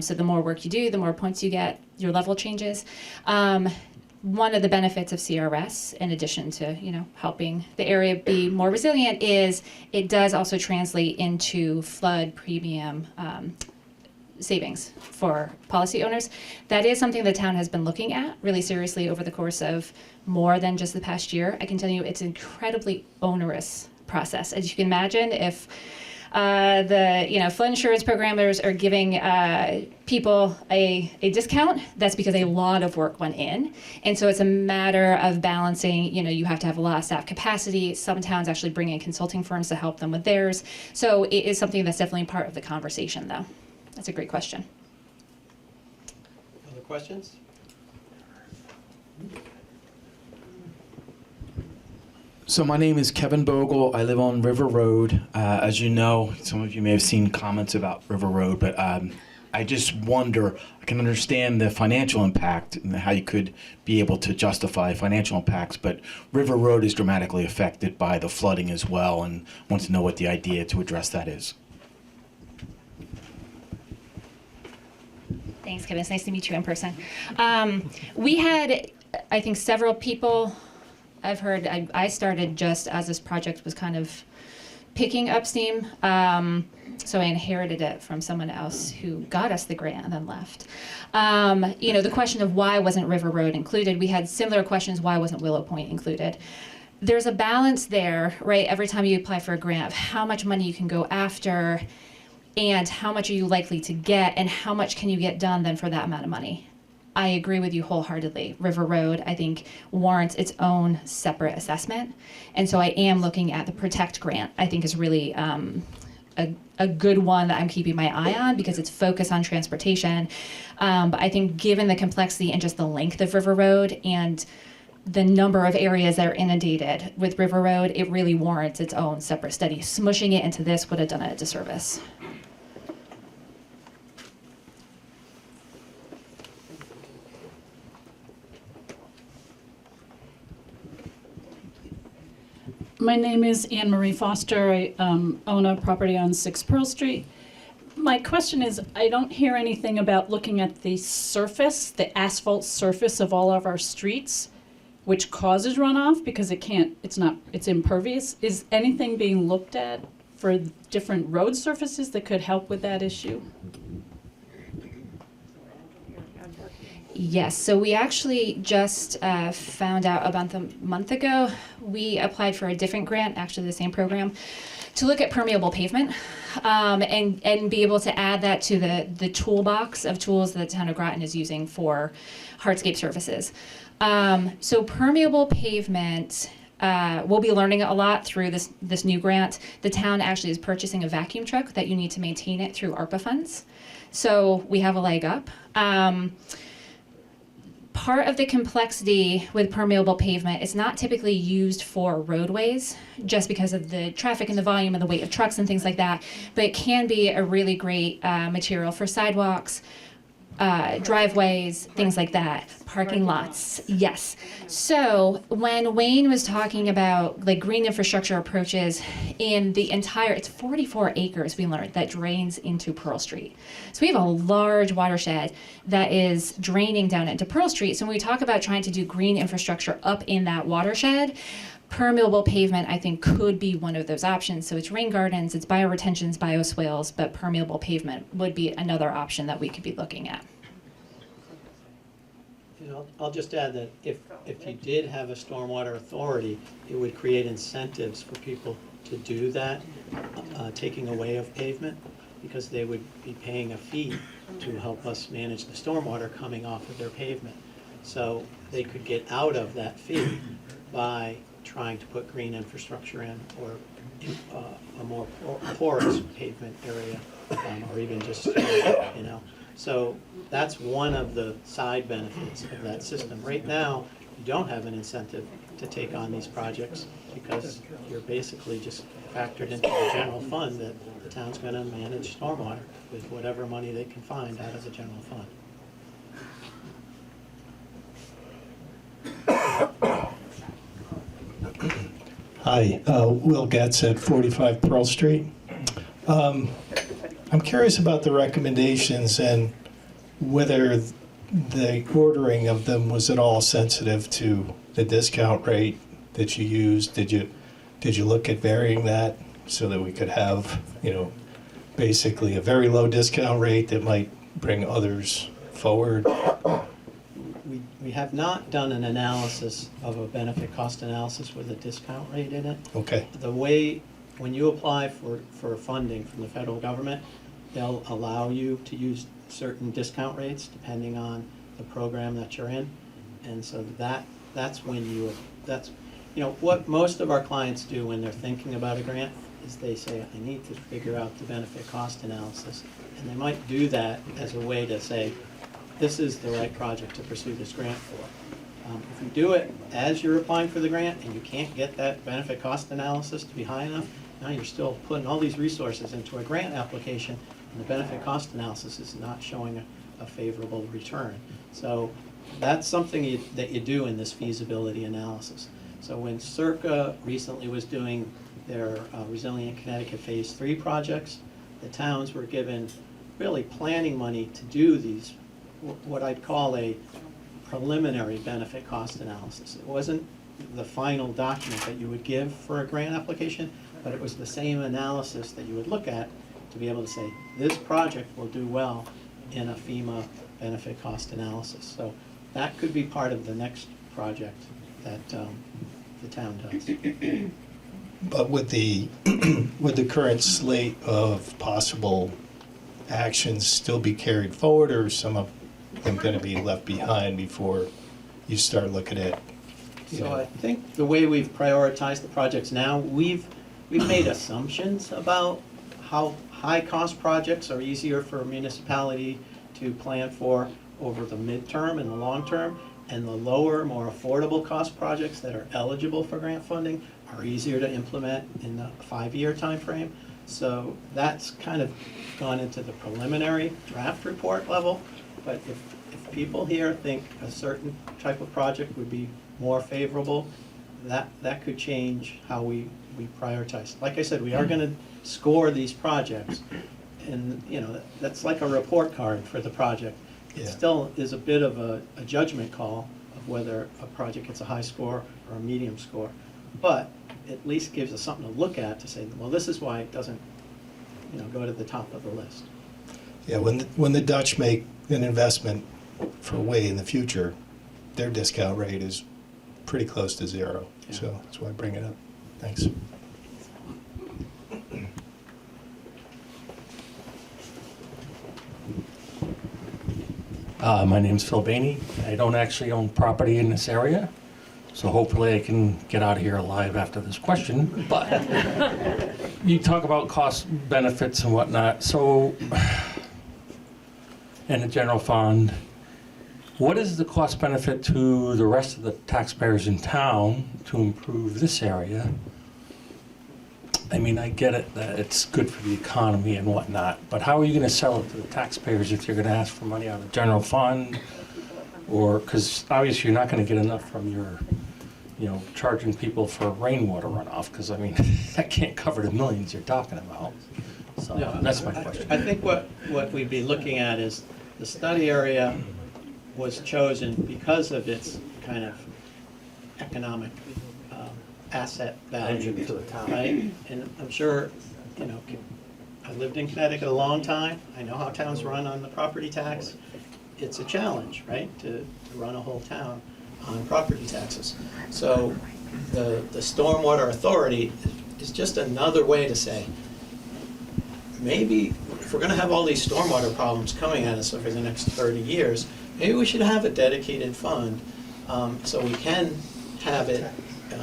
So the more work you do, the more points you get, your level changes. One of the benefits of CRS, in addition to helping the area be more resilient, is it does also translate into flood premium savings for policy owners. That is something the town has been looking at really seriously over the course of more than just the past year. I can tell you it's an incredibly onerous process. As you can imagine, if the flood insurance programmers are giving people a discount, that's because a lot of work went in. And so it's a matter of balancing, you have to have a lot of staff capacity. Some towns actually bring in consulting firms to help them with theirs. So it is something that's definitely part of the conversation, though. That's a great question. Other questions? So my name is Kevin Bogle. I live on River Road. As you know, some of you may have seen comments about River Road, but I just wonder, I can understand the financial impact and how you could be able to justify financial impacts, but River Road is dramatically affected by the flooding as well, and want to know what the idea to address that is. Thanks, Kevin. It's nice to meet you in person. We had, I think, several people. I've heard, I started just as this project was kind of picking up steam. So I inherited it from someone else who got us the grant and then left. The question of why wasn't River Road included, we had similar questions, why wasn't Willow Point included? There's a balance there, right? Every time you apply for a grant of how much money you can go after and how much are you likely to get and how much can you get done then for that amount of money. I agree with you wholeheartedly. River Road, I think, warrants its own separate assessment. And so I am looking at the Protect grant, I think is really a good one that I'm keeping my eye on because it's focused on transportation. But I think given the complexity and just the length of River Road and the number of areas that are inundated with River Road, it really warrants its own separate study. Smushing it into this would have done it a disservice. My name is Anne Marie Foster. I own a property on 6 Pearl Street. My question is, I don't hear anything about looking at the surface, the asphalt surface of all of our streets, which causes runoff because it's impervious. Is anything being looked at for different road surfaces that could help with that issue? Yes, so we actually just found out about a month ago. We applied for a different grant, actually the same program, to look at permeable pavement and be able to add that to the toolbox of tools that the Town of Groton is using for hardscape surfaces. So permeable pavement, we'll be learning a lot through this new grant. The town actually is purchasing a vacuum truck that you need to maintain it through ARPA funds. So we have a leg up. Part of the complexity with permeable pavement is not typically used for roadways just because of the traffic and the volume and the weight of trucks and things like that, but it can be a really great material for sidewalks, driveways, things like that, parking lots, yes. So when Wayne was talking about like green infrastructure approaches in the entire, it's 44 acres we learned that drains into Pearl Street. So we have a large watershed that is draining down into Pearl Street. So when we talk about trying to do green infrastructure up in that watershed, permeable pavement, I think, could be one of those options. So it's rain gardens, it's bioretentions, bioswales, but permeable pavement would be another option that we could be looking at. I'll just add that if you did have a stormwater authority, it would create incentives for people to do that, taking away of pavement, because they would be paying a fee to help us manage the stormwater coming off of their pavement. So they could get out of that fee by trying to put green infrastructure in, or a more porous pavement area, or even just, So that's one of the side benefits of that system. Right now, you don't have an incentive to take on these projects because you're basically just factored into the general fund that the town's going to manage stormwater with whatever money they can find out of the general fund. Hi, Will Getz at 45 Pearl Street. I'm curious about the recommendations and whether the ordering of them was at all sensitive to the discount rate that you used. Did you look at varying that so that we could have, basically a very low discount rate that might bring others forward? We have not done an analysis of a benefit cost analysis with a discount rate in it. Okay, The way, when you apply for funding from the federal government, they'll allow you to use certain discount rates depending on the program that you're in. And so that's when what most of our clients do when they're thinking about a grant is they say, I need to figure out the benefit cost analysis. And they might do that as a way to say, this is the right project to pursue this grant for. If you do it as you're applying for the grant and you can't get that benefit cost analysis to be high enough, now you're still putting all these resources into a grant application and the benefit cost analysis is not showing a favorable return. So that's something that you do in this feasibility analysis. So when Circa recently was doing their Resilient Connecticut Phase 3 projects, the towns were given really planning money to do these, what I'd call a preliminary benefit cost analysis. It wasn't the final document that you would give for a grant application, but it was the same analysis that you would look at to be able to say, this project will do well in a FEMA benefit cost analysis. So that could be part of the next project that the town does. but with the current slate of possible actions still be carried forward, or some of them going to be left behind before you start looking at? So I think the way we've prioritized the projects now, we've made assumptions about how high-cost projects are easier for a municipality to plan for over the midterm and the long term, and the lower, more affordable cost projects that are eligible for grant funding are easier to implement in the 5-year time frame. So that's kind of gone into the preliminary draft report level. But if people here think a certain type of project would be more favorable, that could change how we prioritize. Like I said, we are going to score these projects, and that's like a report card for the project. It Yeah. still is a bit of a judgment call of whether a project gets a high score or a medium score, but at least gives us something to look at to say, well, this is why it doesn't go to the top of the list. Yeah, when the Dutch make an investment for way in the future, their discount rate is pretty close to zero. Yeah. So that's why I bring it up. Thanks. My name's Phil Bainey. I don't actually own property in this area, so hopefully I can get out of here alive after this question. But you talk about cost benefits and whatnot. So, in the general fund, what is the cost benefit to the rest of the taxpayers in town to improve this area? I mean, I get it that it's good for the economy and whatnot, but how are you going to sell it to the taxpayers if you're going to ask for money out of the general fund? Or, because obviously you're not going to get enough from your, charging people for rainwater runoff, because I mean, that can't cover the millions you're talking about. So No, that's my question. I think what we'd be looking at is the study area was chosen because of its kind of economic asset value to the town, right? And I'm sure, I lived in Connecticut a long time. I know how towns run on the property tax. It's a challenge, right, to run a whole town on property taxes. So the stormwater authority is just another way to say, maybe if we're going to have all these stormwater problems coming at us over the next 30 years, maybe we should have a dedicated fund so we can have it.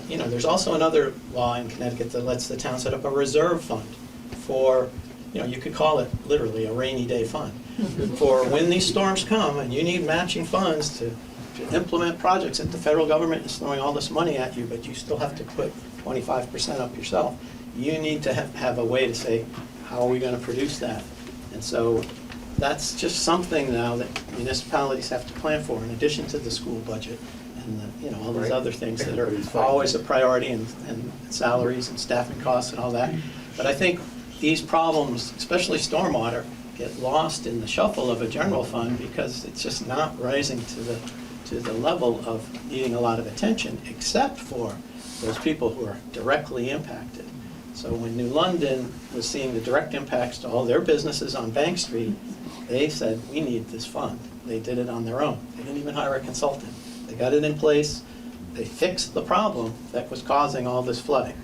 There's also another law in Connecticut that lets the town set up a reserve fund for, you could call it literally a rainy day fund for when these storms come and you need matching funds to implement projects that the federal government is throwing all this money at you, but you still have to put 25% up yourself. You need to have a way to say, how are we going to produce that? And so that's just something now that municipalities have to plan for, in addition to the school budget and all these other things that are always a priority, and salaries and staffing costs and all that. But I think these problems, especially stormwater, get lost in the shuffle of a general fund because it's just not rising to the level of needing a lot of attention, except for those people who are directly impacted. So when New London was seeing the direct impacts to all their businesses on Bank Street, they said, we need this fund. They did it on their own. They didn't even hire a consultant. They got it in place. They fixed the problem that was causing all this flooding.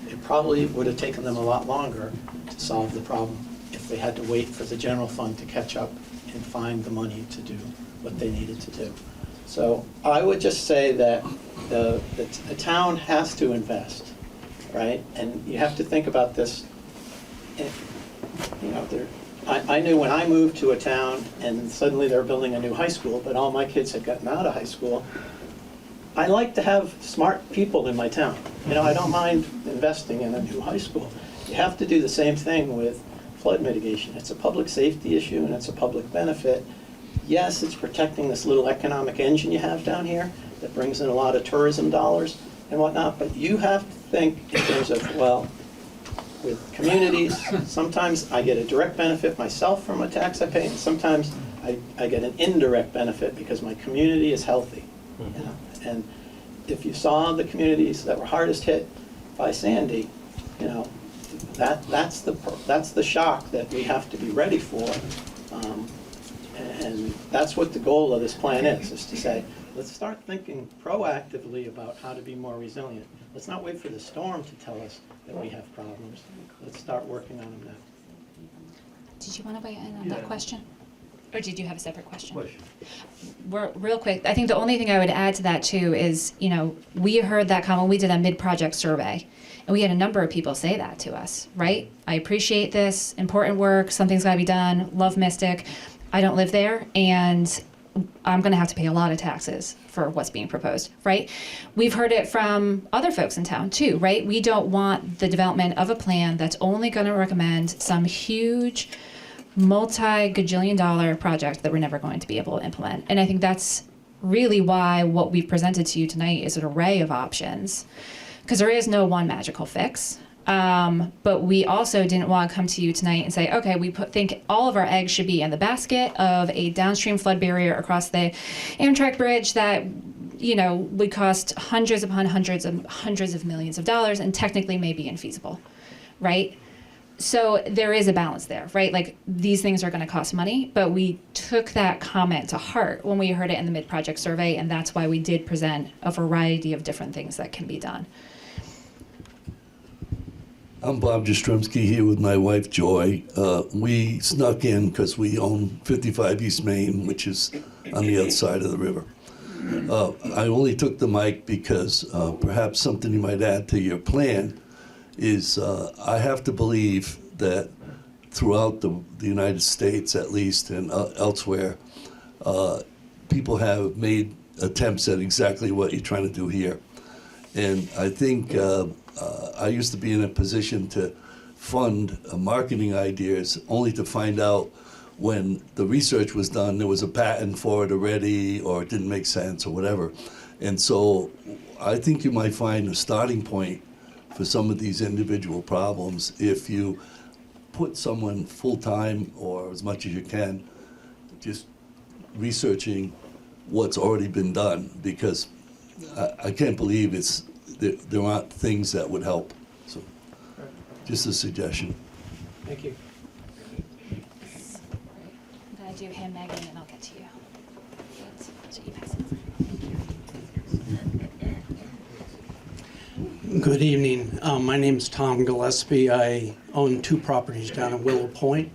It probably would have taken them a lot longer to solve the problem if they had to wait for the general fund to catch up and find the money to do what they needed to do. So I would just say that the town has to invest, right? And you have to think about this. I knew when I moved to a town and suddenly they're building a new high school, but all my kids had gotten out of high school. I like to have smart people in my town. I don't mind investing in a new high school. You have to do the same thing with flood mitigation. It's a public safety issue and it's a public benefit. Yes, it's protecting this little economic engine you have down here that brings in a lot of tourism dollars and whatnot, but you have to think in terms of, well, with communities, sometimes I get a direct benefit myself from a tax I pay, and sometimes I get an indirect benefit because my community is healthy. And if you saw the communities that were hardest hit by Sandy, that's the shock that we have to be ready for. And that's what the goal of this plan is to say, let's start thinking proactively about how to be more resilient. Let's not wait for the storm to tell us that we have problems. Let's start working on them now. Did you want to weigh in on that question? Or did you have a separate question? Real quick, I think the only thing I would add to that too is, we heard that comment, we did a mid-project survey, and we had a number of people say that to us, right? I appreciate this, important work, something's got to be done, love Mystic. I don't live there, and I'm going to have to pay a lot of taxes for what's being proposed, right? We've heard it from other folks in town too, right? We don't want the development of a plan that's only going to recommend some huge multi-gajillion-dollar project that we're never going to be able to implement. And I think that's really why what we've presented to you tonight is an array of options, because there is no one magical fix. But we also didn't want to come to you tonight and say, okay, we think all of our eggs should be in the basket of a downstream flood barrier across the Amtrak bridge that, would cost hundreds upon hundreds of millions of dollars and technically may be infeasible, right? So there is a balance there, right? Like, these things are going to cost money, but we took that comment to heart when we heard it in the mid-project survey, and that's why we did present a variety of different things that can be done. I'm Bob Jastrzemski here with my wife, Joy. We snuck in because we own 55 East Main, which is on the other side of the river. I only took the mic because perhaps something you might add to your plan is I have to believe that throughout the United States, at least, and elsewhere, people have made attempts at exactly what you're trying to do here. And I think I used to be in a position to fund marketing ideas only to find out when the research was done there was a patent for it already, or it didn't make sense or whatever. And so I think you might find a starting point for some of these individual problems if you put someone full-time or as much as you can just researching what's already been done, because I can't believe there aren't things that would help. So, just a suggestion. Thank you. I'm going to do him, Megan, and I'll get to you. So you pass it. Good evening. My name is Tom Gillespie. I own 2 properties down at Willow Point.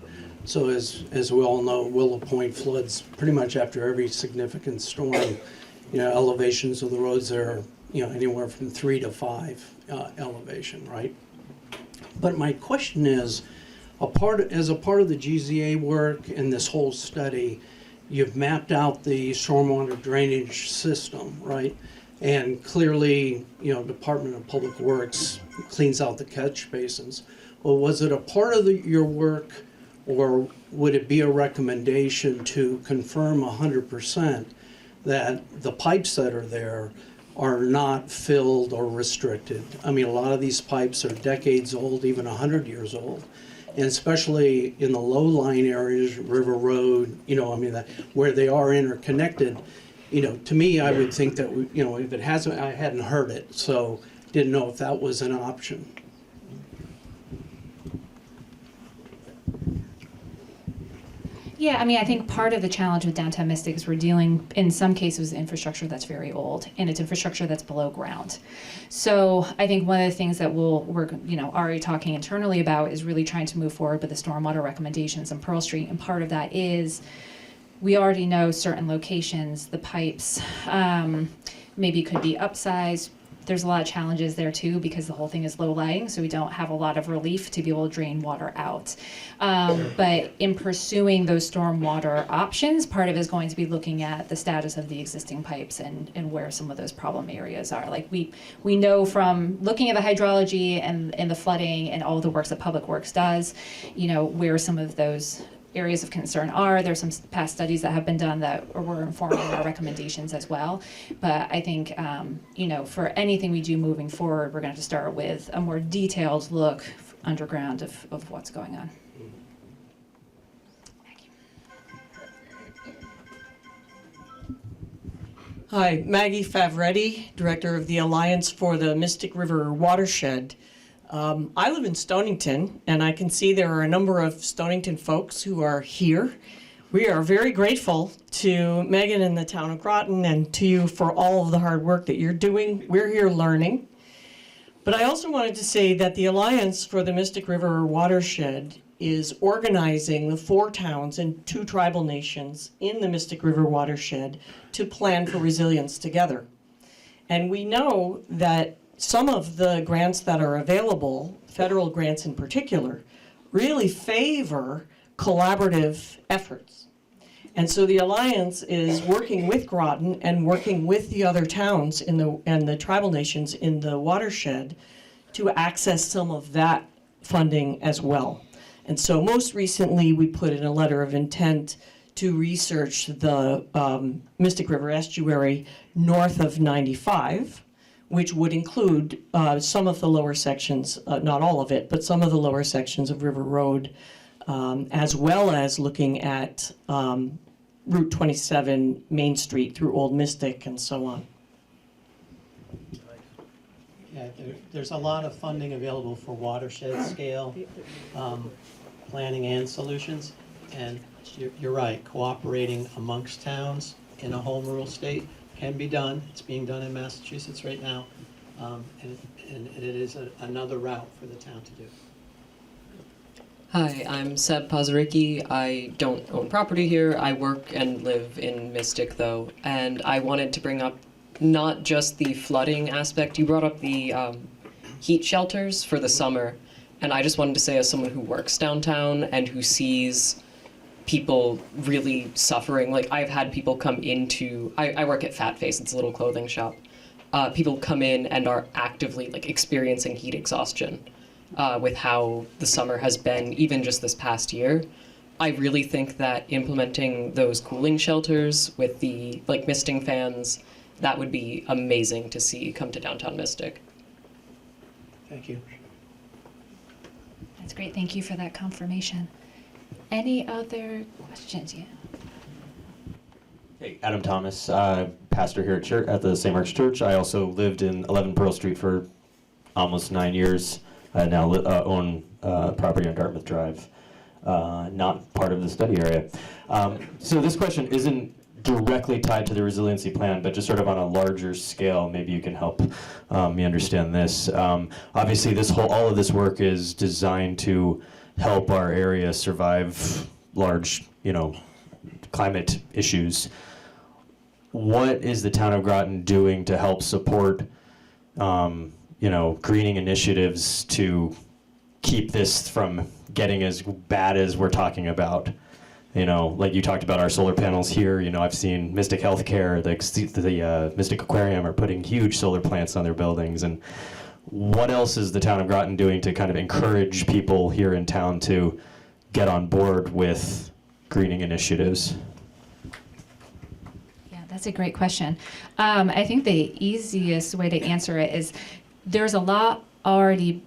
So as we all know, Willow Point floods pretty much after every significant storm. Elevations of the roads are anywhere from 3 to 5 elevation, right? But my question is, as a part of the GZA work and this whole study, you've mapped out the stormwater drainage system, right? And clearly, Department of Public Works cleans out the catch basins. or was it a part of your work, or would it be a recommendation to confirm 100% that the pipes that are there are not filled or restricted? I mean, a lot of these pipes are decades old, even 100 years old. And especially in the low-lying areas, River Road, where they are interconnected, to me, I would think that, if it hasn't, I hadn't heard it, so didn't know if that was an option. Yeah, I mean, I think part of the challenge with downtown Mystic is we're dealing, in some cases, with infrastructure that's very old, and it's infrastructure that's below ground. So I think one of the things that we're already talking internally about is really trying to move forward with the stormwater recommendations on Pearl Street, and part of that is we already know certain locations, the pipes maybe could be upsized. There's a lot of challenges there too, because the whole thing is low lying, so we don't have a lot of relief to be able to drain water out. But in pursuing those stormwater options, part of it is going to be looking at the status of the existing pipes and where some of those problem areas are. Like we know from looking at the hydrology and the flooding and all the works that Public Works does, where some of those areas of concern are. There's some past studies that have been done that were informing our recommendations as well. But I think, for anything we do moving forward, we're going to have to start with a more detailed look underground of what's going on. Thank you. Hi, Maggie Favretti, Director of the Alliance for the Mystic River Watershed. I live in Stonington, and I can see there are a number of Stonington folks who are here. We are very grateful to Megan and the Town of Groton and to you for all of the hard work that you're doing. We're here learning. But I also wanted to say that the Alliance for the Mystic River Watershed is organizing the 4 towns and 2 tribal nations in the Mystic River Watershed to plan for resilience together. And we know that some of the grants that are available, federal grants in particular, really favor collaborative efforts. And so the Alliance is working with Groton and working with the other towns and the tribal nations in the watershed to access some of that funding as well. And so most recently, we put in a letter of intent to research the Mystic River estuary north of 95, which would include some of the lower sections, not all of it, but some of the lower sections of River Road, as well as looking at Route 27, Main Street through Old Mystic and so on. Yeah, there's a lot of funding available for watershed scale planning and solutions. And you're right, cooperating amongst towns in a home rule state can be done. It's being done in Massachusetts right now, and it is another route for the town to do. Hi, I'm Seb Pazaricki. I don't own property here. I work and live in Mystic, though, and I wanted to bring up not just the flooding aspect. You brought up the heat shelters for the summer, and I just wanted to say, as someone who works downtown and who sees people really suffering, like I've had people come into, I work at Fat Face, it's a little clothing shop. People come in and are actively experiencing heat exhaustion with how the summer has been, even just this past year. I really think that implementing those cooling shelters with the misting fans, that would be amazing to see come to downtown Mystic. Thank you. That's great. Thank you for that confirmation. Any other questions? Yeah. Hey, Adam Thomas, pastor here at the St. Mark's Church. I also lived in 11 Pearl Street for almost 9 years. I now own property on Dartmouth Drive, not part of the study area. So this question isn't directly tied to the resiliency plan, but just sort of on a larger scale. Maybe you can help me understand this. Obviously, all of this work is designed to help our area survive large, climate issues. What is the town of Groton doing to help support, greening initiatives to keep this from getting as bad as we're talking about? Like you talked about our solar panels here. I've seen Mystic Healthcare, the Mystic Aquarium are putting huge solar plants on their buildings. And what else is the town of Groton doing to kind of encourage people here in town to get on board with greening initiatives? Yeah, that's a great question. I think the easiest way to answer it is there's a lot already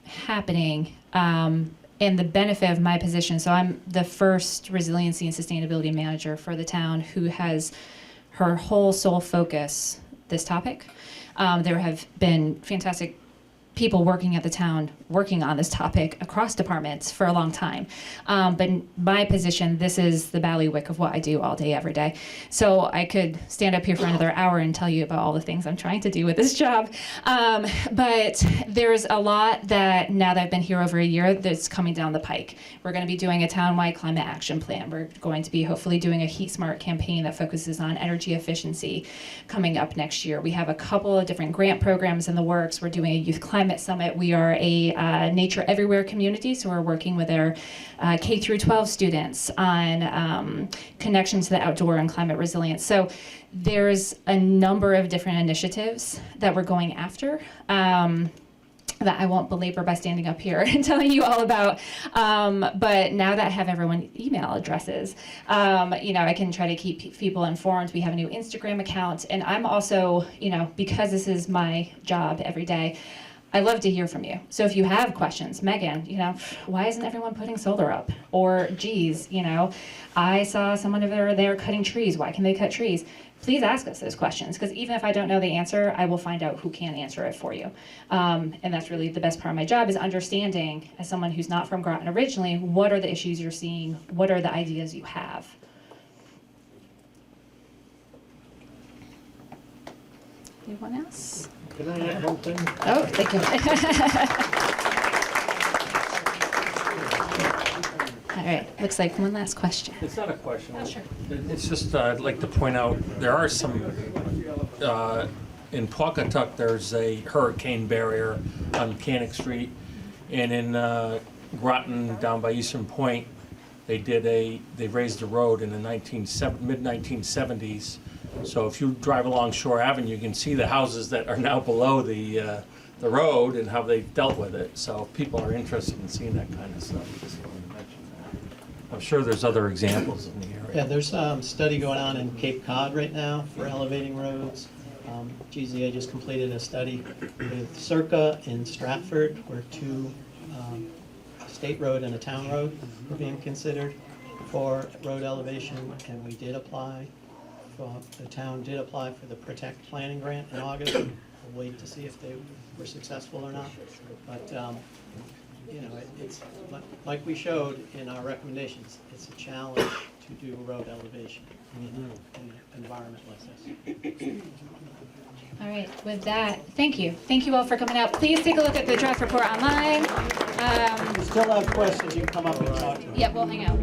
happening and the benefit of my position. So I'm the first resiliency and sustainability manager for the town who has her whole sole focus this topic. There have been fantastic people working at the town working on this topic across departments for a long time. But in my position, this is the bailiwick of what I do all day, every day. So I could stand up here for another hour and tell you about all the things I'm trying to do with this job. But there's a lot that now that I've been here over a year that's coming down the pike. We're going to be doing a townwide climate action plan. We're going to be hopefully doing a Heat Smart campaign that focuses on energy efficiency coming up next year. We have a couple of different grant programs in the works. We're doing a youth climate summit. We are a Nature Everywhere community, so we're working with our K through 12 students on connection to the outdoor and climate resilience. So there's a number of different initiatives that we're going after that I won't belabor by standing up here and telling you all about. But now that I have everyone's email addresses, I can try to keep people informed. We have a new Instagram account, and I'm also, because this is my job every day, I love to hear from you. So if you have questions, Megan, why isn't everyone putting solar up? Or, geez, I saw someone over there cutting trees. Why can they cut trees? Please ask us those questions, because even if I don't know the answer, I will find out who can answer it for you. And that's really the best part of my job, is understanding, as someone who's not from Groton originally, what are the issues you're seeing? What are the ideas you have? Anyone else? Can I add one thing? Oh, thank you. All right, looks like one last question. It's not a question. Oh, sure. It's just, I'd like to point out, there are some, in Pawcatuck, there's a hurricane barrier on Mechanic Street. And in Groton, down by Eastern Point, they raised the road in the mid-1970s. So if you drive along Shore Avenue, you can see the houses that are now below the road and how they've dealt with it. So if people are interested in seeing that kind of stuff, just wanted to mention that. I'm sure there's other examples in the area. Yeah, there's a study going on in Cape Cod right now for elevating roads. GZA just completed a study with Circa in Stratford, where two state road and a town road were being considered for road elevation, and we did apply. The town did apply for the Protect Planning Grant in August. We'll wait to see if they were successful or not. But it's like we showed in our recommendations. It's a challenge to do road elevation in an environment like this. All right, with that, thank you. Thank you all for coming out. Please take a look at the draft report online. If you still have questions, you can come up and talk to me. Yep, we'll hang out.